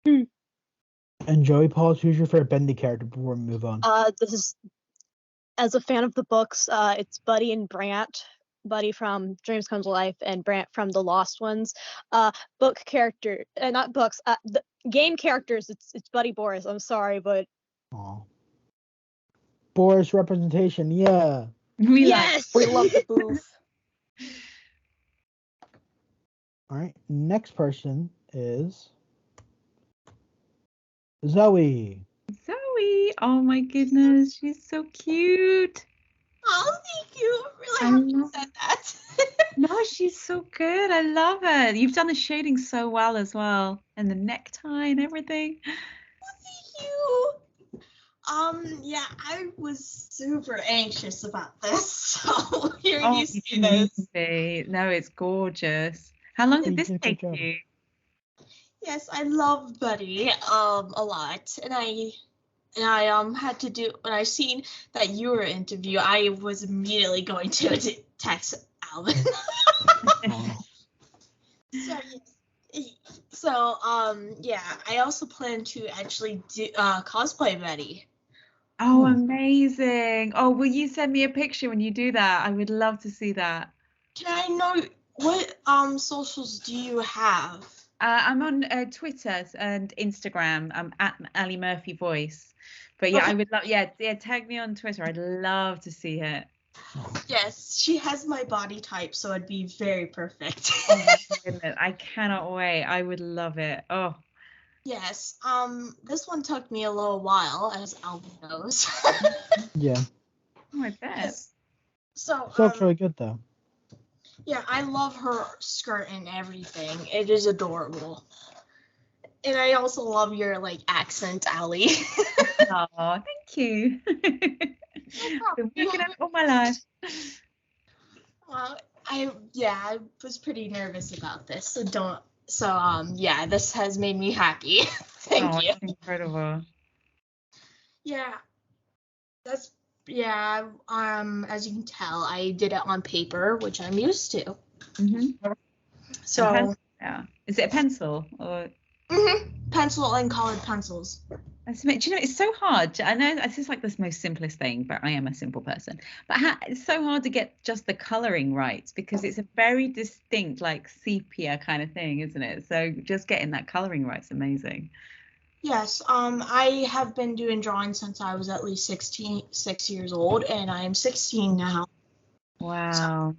[SPEAKER 1] And Joey Paul, who's your favorite Bendy character before we move on?
[SPEAKER 4] This is, as a fan of the books, it's Buddy and Brant. Buddy from Dreams Come to Life and Brant from The Lost Ones. Book character, not books, the game characters, it's Buddy Boris. I'm sorry, but
[SPEAKER 1] Aw. Boris representation, yeah.
[SPEAKER 4] Yes!
[SPEAKER 5] We love the booth.
[SPEAKER 1] All right, next person is Zoe.
[SPEAKER 2] Zoe. Oh my goodness. She's so cute.
[SPEAKER 5] Oh, thank you. I'm really happy you said that.
[SPEAKER 2] No, she's so good. I love it. You've done the shading so well as well. And the necktie and everything.
[SPEAKER 5] Thank you. Yeah, I was super anxious about this. So hearing you see this.
[SPEAKER 2] No, it's gorgeous. How long did this take
[SPEAKER 1] job.
[SPEAKER 2] you?
[SPEAKER 5] Yes, I love Buddy a lot, and I had to do, when I seen that you were interview, I was immediately going to text Alvin. Yeah, I also plan to actually do cosplay Betty.
[SPEAKER 2] Oh, amazing. Oh, will you send me a picture when you do that? I would love to see that.
[SPEAKER 5] Can I know what socials do you have?
[SPEAKER 2] I'm on Twitter and Instagram. I'm at Ali Murphy Voice. But yeah, I would love, tag me on Twitter. I'd love to see it.
[SPEAKER 5] Yes, she has my body type, so it'd be very perfect.
[SPEAKER 2] Oh my goodness, I cannot wait. I would love it. Oh.
[SPEAKER 5] Yes. This one took me a little while, as Alvin knows.
[SPEAKER 1] Yeah.
[SPEAKER 2] Oh, I bet.
[SPEAKER 5] Yes. So
[SPEAKER 1] it's really good though.
[SPEAKER 5] Yeah, I love her skirt and everything. It is adorable. And I also love your accent, Allie.
[SPEAKER 2] Oh, thank you. Been working on it all my life.
[SPEAKER 5] Well, I was pretty nervous about this, this has made me happy. Thank you.
[SPEAKER 2] It's incredible.
[SPEAKER 5] Yeah. As you can tell, I did it on paper, which I'm used to.
[SPEAKER 2] Mm-hmm.
[SPEAKER 5] So
[SPEAKER 2] Yeah. Is it a pencil or?
[SPEAKER 5] Pencil and colored pencils.
[SPEAKER 2] Do you know, it's so hard. I know this is like the most simplest thing, but I am a simple person. But it's so hard to get just the coloring right because it's a very distinct, like sepia kind of thing, isn't it? So just getting that coloring right is amazing.
[SPEAKER 5] Yes, I have been doing drawing since I was at least 6 years old, and I am 16 now.
[SPEAKER 2] Wow.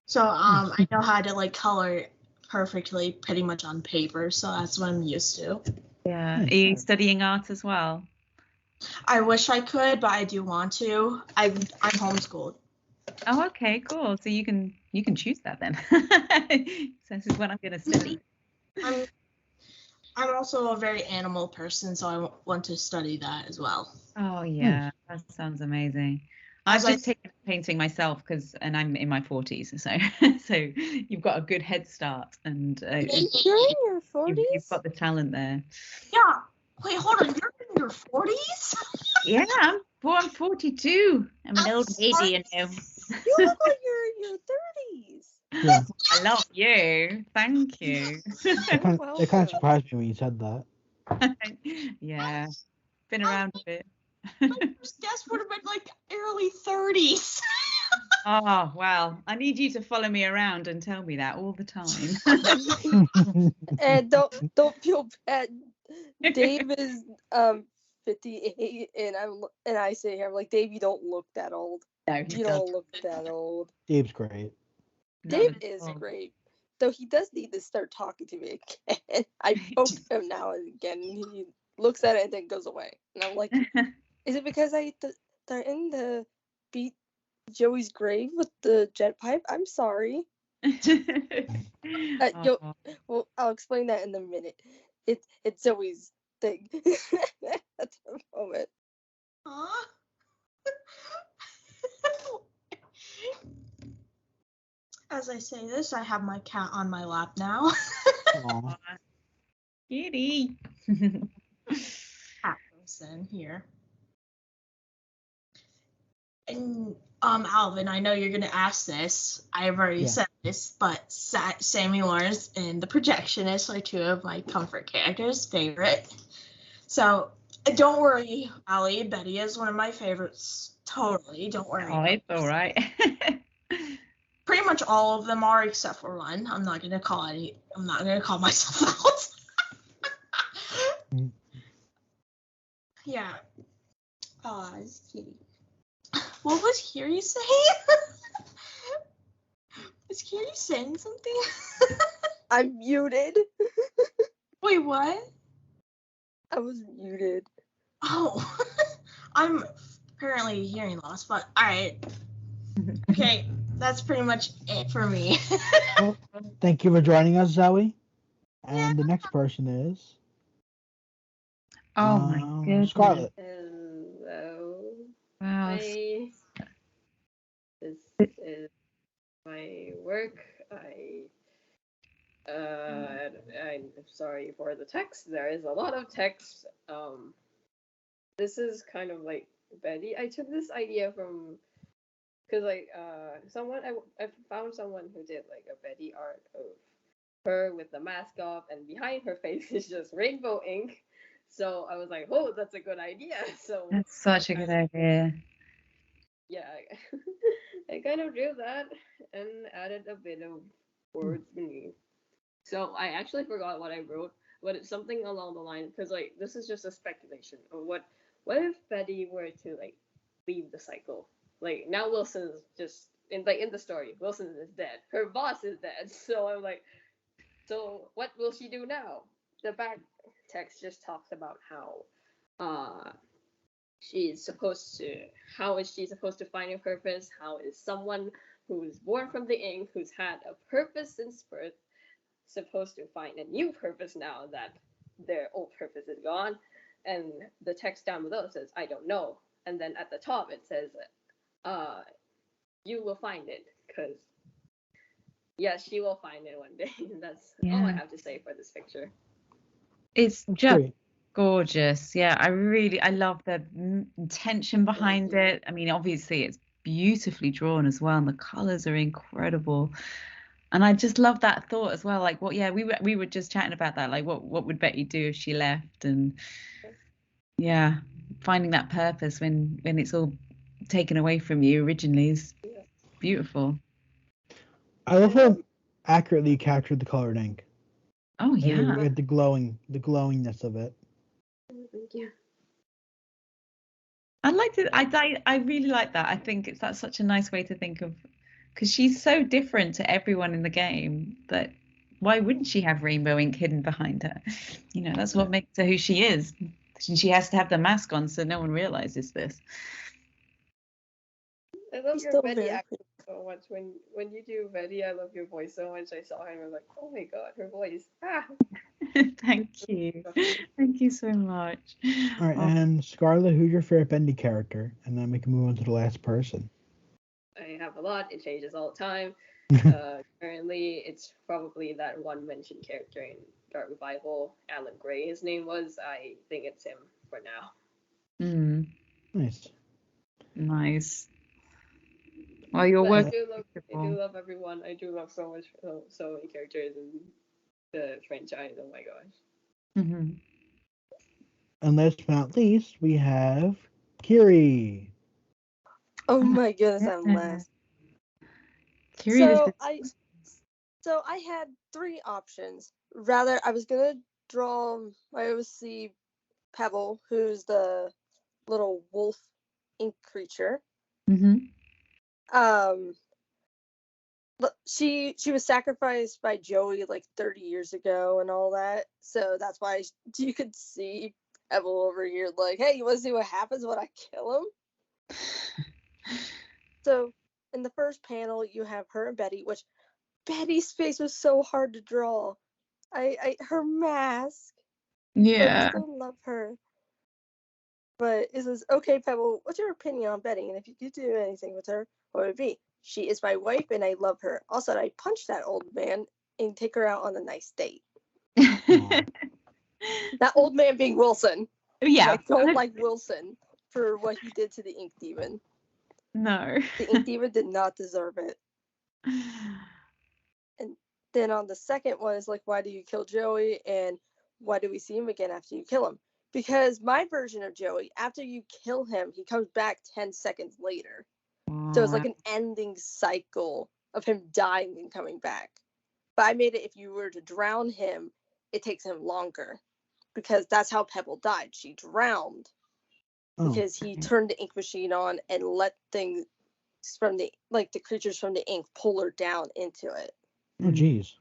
[SPEAKER 5] So I know how to like color perfectly pretty much on paper, so that's what I'm used to.
[SPEAKER 2] Yeah. Are you studying art as well?
[SPEAKER 5] I wish I could, but I do want to. I'm homeschooled.
[SPEAKER 2] Oh, okay, cool. So you can choose that then. So this is what I'm going to study.
[SPEAKER 5] I'm also a very animal person, so I want to study that as well.
[SPEAKER 2] Oh yeah, that sounds amazing. I've just taken painting myself and I'm in my 40s, so you've got a good head start, and
[SPEAKER 4] You're in your 40s?
[SPEAKER 2] you've got the talent there.
[SPEAKER 5] Yeah. Wait, hold on. You're in your 40s?
[SPEAKER 2] Yeah, I'm 42. I'm an old lady, you know.
[SPEAKER 4] You look like you're in your 30s.
[SPEAKER 1] Yeah.
[SPEAKER 2] I love you. Thank you.
[SPEAKER 1] It kind of surprised me when you said that.
[SPEAKER 2] Yeah, been around a bit.
[SPEAKER 5] My first guess would have been like early 30s.
[SPEAKER 2] Oh, well, I need you to follow me around and tell me that all the time.
[SPEAKER 4] And don't feel bad. Dave is 58, and I say here, I'm like, Dave, you don't look that old.
[SPEAKER 2] No,
[SPEAKER 4] You don't look that old.
[SPEAKER 1] Dave's great.
[SPEAKER 4] Dave is great. Though he does need to start talking to me again. I poke him now and again, and he looks at it and then goes away. And I'm like, is it because I threatened to beat Joey's grave with the jet pipe? I'm sorry. Well, I'll explain that in a minute. It's Zoe's thing at the moment.
[SPEAKER 5] Huh? As I say this, I have my cat on my lap now.
[SPEAKER 1] Aw.
[SPEAKER 2] Kitty.
[SPEAKER 5] Cat person here. And Alvin, I know you're gonna ask this. I've already said this, but Sammy Lawrence and the Projectionist are two of my comfort characters, favorite. So don't worry, Allie. Betty is one of my favorites. Totally, don't worry.
[SPEAKER 2] Oh, it's all right.
[SPEAKER 5] Pretty much all of them are, except for one. I'm not gonna call myself out. Yeah. This kitty. What was Kiri saying? Was Kiri saying something?
[SPEAKER 4] I'm muted.
[SPEAKER 5] Wait, what?
[SPEAKER 4] I was muted.
[SPEAKER 5] Oh, I'm apparently hearing loss, but alright. Okay, that's pretty much it for me.
[SPEAKER 1] Well, thank you for joining us, Zoe. And the next person is
[SPEAKER 2] Oh my goodness.
[SPEAKER 1] Scarlett.
[SPEAKER 6] Hello.
[SPEAKER 2] Wow.
[SPEAKER 6] This is my work. I'm sorry for the text. There is a lot of text. This is kind of like Bendy. I took this idea from because I found someone who did like a Betty art of her with the mask off, and behind her face is just rainbow ink. So I was like, oh, that's a good idea. So
[SPEAKER 2] That's such a good idea.
[SPEAKER 6] yeah, I kind of drew that and added a bit of words beneath. So I actually forgot what I wrote, but it's something along the line, because like this is just a speculation of what if Betty were to like leave the cycle. Like now Wilson's just in the story, Wilson is dead. Her boss is dead. So I'm like, so what will she do now? The back text just talks about how how is she supposed to find a purpose? How is someone who's born from the ink, who's had a purpose since birth, supposed to find a new purpose now that their old purpose is gone? And the text down below says, I don't know. And then at the top it says, you will find it, because yes, she will find it one day. That's all I have to say for this picture.
[SPEAKER 2] It's just gorgeous. Yeah, I love the intention behind it. I mean, obviously it's beautifully drawn as well, and the colors are incredible. And I just love that thought as well. Like, we were just chatting about that. Like, what would Betty do if she left? And yeah, finding that purpose when it's all taken away from you originally is beautiful.
[SPEAKER 1] I love how accurately you captured the colored ink.
[SPEAKER 2] Oh
[SPEAKER 1] Like,
[SPEAKER 2] yeah.
[SPEAKER 1] the glowingness of it.
[SPEAKER 6] Thank you.
[SPEAKER 2] I liked it. I really like that. I think that's such a nice way to think of, because she's so different to everyone in the game that why wouldn't she have rainbow ink hidden behind her? You know, that's what makes her who she is. She has to have the mask on so no one realizes this.
[SPEAKER 6] I love
[SPEAKER 4] She's
[SPEAKER 6] your
[SPEAKER 4] still
[SPEAKER 6] Betty
[SPEAKER 4] very
[SPEAKER 6] accent so much. When you do Betty, I love your voice so much. I saw her and I was like, oh my god, her voice. Ah.
[SPEAKER 2] Thank you. Thank you so much.
[SPEAKER 1] All right,
[SPEAKER 2] Oh,
[SPEAKER 1] and Scarlett, who's your favorite Bendy character? And then we can move on to the last person.
[SPEAKER 6] I have a lot. It changes all the time. Currently, it's probably that one mentioned character in Dark Revival, Alan Gray. His name was. I think it's him for now.
[SPEAKER 1] Nice.
[SPEAKER 2] Nice. Well, your
[SPEAKER 6] But
[SPEAKER 2] work.
[SPEAKER 6] I do love everyone. I do love so many characters in the franchise. Oh my gosh.
[SPEAKER 2] Mm-hmm.
[SPEAKER 1] And last but not least, we have Kiri.
[SPEAKER 7] Oh my goodness, I'm last.
[SPEAKER 2] Curious.
[SPEAKER 7] So I had 3 options. Rather, I was gonna draw. I always see Pebble, who's the little wolf ink creature.
[SPEAKER 2] Mm-hmm.
[SPEAKER 7] She was sacrificed by Joey like 30 years ago and all that. So that's why you could see Pebble over here like, hey, you want to see what happens when I kill him? So in the first panel, you have her and Betty, which Betty's face was so hard to draw. Her mask.
[SPEAKER 2] Yeah.
[SPEAKER 7] I still love her. But it says, okay, Pebble, what's your opinion on Betty? And if you could do anything with her, what would it be? She is my wife and I love her. Also, I punch that old man and take her out on a nice date. That old man being Wilson.
[SPEAKER 2] Yeah.
[SPEAKER 7] I don't like Wilson for what he did to the Ink Demon.
[SPEAKER 2] No.
[SPEAKER 7] The Ink Demon did not deserve it. And then on the second one is like, why do you kill Joey? And why do we see him again after you kill him? Because my version of Joey, after you kill him, he comes back 10 seconds later. So it's like an ending cycle of him dying and coming back. But I made it if you were to drown him, it takes him longer. Because that's how Pebble died. She drowned. Because he turned the ink machine on and let things from the creatures from the ink pull her down into it.
[SPEAKER 1] Oh, jeez.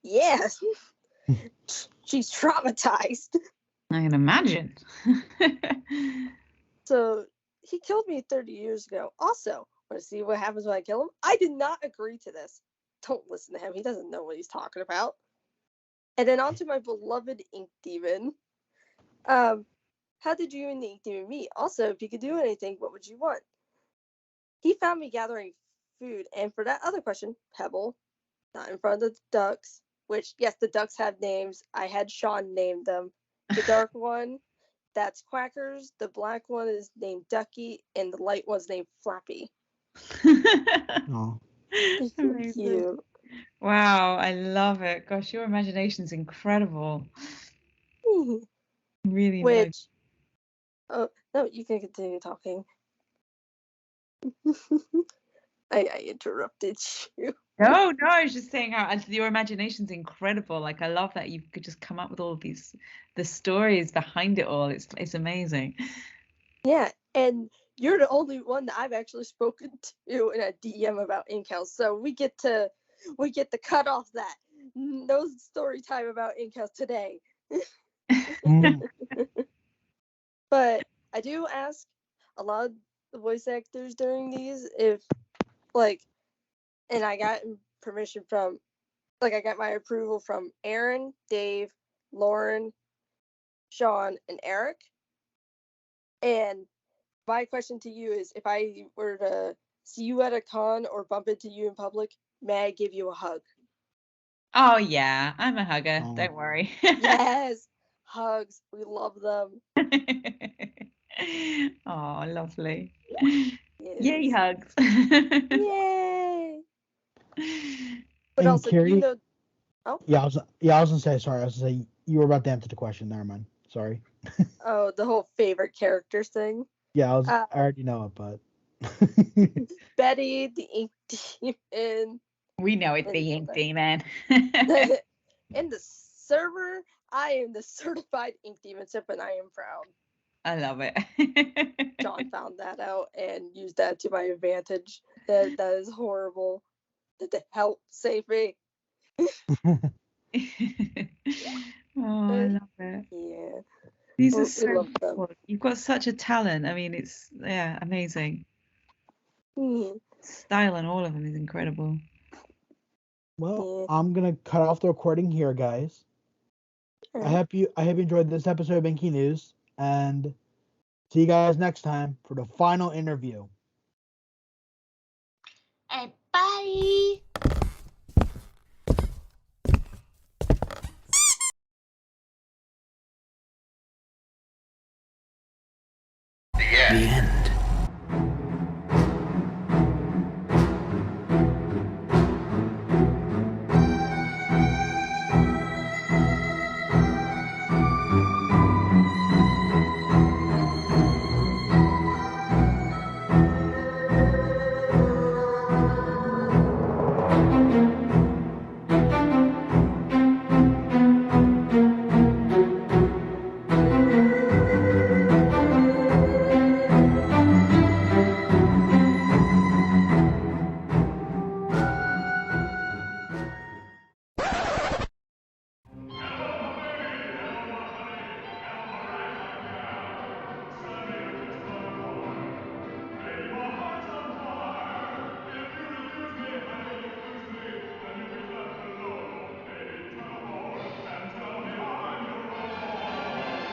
[SPEAKER 7] Yes. She's traumatized.
[SPEAKER 2] I can imagine.
[SPEAKER 7] So he killed me 30 years ago. Also, want to see what happens when I kill him? I did not agree to this. Don't listen to him. He doesn't know what he's talking about. And then on to my beloved Ink Demon. How did you and the Ink Demon meet? Also, if you could do anything, what would you want? He found me gathering food. And for that other question, Pebble, not in front of the ducks, which, yes, the ducks have names. I had Sean name them. The dark one, that's Quackers. The black one is named Ducky. And the light one's named Flappy.
[SPEAKER 1] Oh.
[SPEAKER 7] Thank you.
[SPEAKER 2] Wow, I love it. Gosh, your imagination's incredible. Really
[SPEAKER 7] Which,
[SPEAKER 2] nice.
[SPEAKER 7] oh, no, you can continue talking. I interrupted you.
[SPEAKER 2] No, I was just saying how your imagination's incredible. Like, I love that you could just come up with all these, the stories behind it all. It's amazing.
[SPEAKER 7] Yeah, and you're the only one that I've actually spoken to in a DM about Ink House, so we get to cut off that no story time about Ink House today. But I do ask a lot of the voice actors during these if, like, and I got permission from, like, I got my approval from Aaron, Dave, Lauren, Sean, and Eric. And my question to you is, if I were to see you at a con or bump into you in public, may I give you a hug?
[SPEAKER 2] Oh yeah, I'm a hugger.
[SPEAKER 1] Oh.
[SPEAKER 2] Don't worry.
[SPEAKER 7] Yes, hugs. We love them.
[SPEAKER 2] Oh, lovely.
[SPEAKER 7] Yes.
[SPEAKER 2] Yay, hugs.
[SPEAKER 7] Yay! But
[SPEAKER 1] And
[SPEAKER 7] also,
[SPEAKER 1] Kiri,
[SPEAKER 7] oh,
[SPEAKER 1] yeah, I was gonna say, sorry, I was gonna say you were about to answer the question. Never mind. Sorry.
[SPEAKER 7] the whole favorite characters thing.
[SPEAKER 1] Yeah,
[SPEAKER 7] Uh,
[SPEAKER 1] I already know it, but
[SPEAKER 7] Betty, the Ink Demon,
[SPEAKER 2] We know it's
[SPEAKER 7] and
[SPEAKER 2] the Ink Demon.
[SPEAKER 7] in the server, I am the certified Ink Demon simp, and I am proud.
[SPEAKER 2] I love it.
[SPEAKER 7] John found that out and used that to my advantage. That is horrible. To help save me.
[SPEAKER 2] Oh, I love it.
[SPEAKER 7] Yeah.
[SPEAKER 2] These
[SPEAKER 7] We
[SPEAKER 2] are so
[SPEAKER 7] love them.
[SPEAKER 2] cool. You've got such a talent. I mean, it's amazing.
[SPEAKER 7] Hmm.
[SPEAKER 2] Style on all of them is incredible.
[SPEAKER 1] well,
[SPEAKER 7] Yeah.
[SPEAKER 1] I'm gonna cut off the recording here, guys. I
[SPEAKER 7] Alright.
[SPEAKER 1] hope you enjoyed this episode of Inky News, and see you guys next time for the final interview.
[SPEAKER 5] And bye.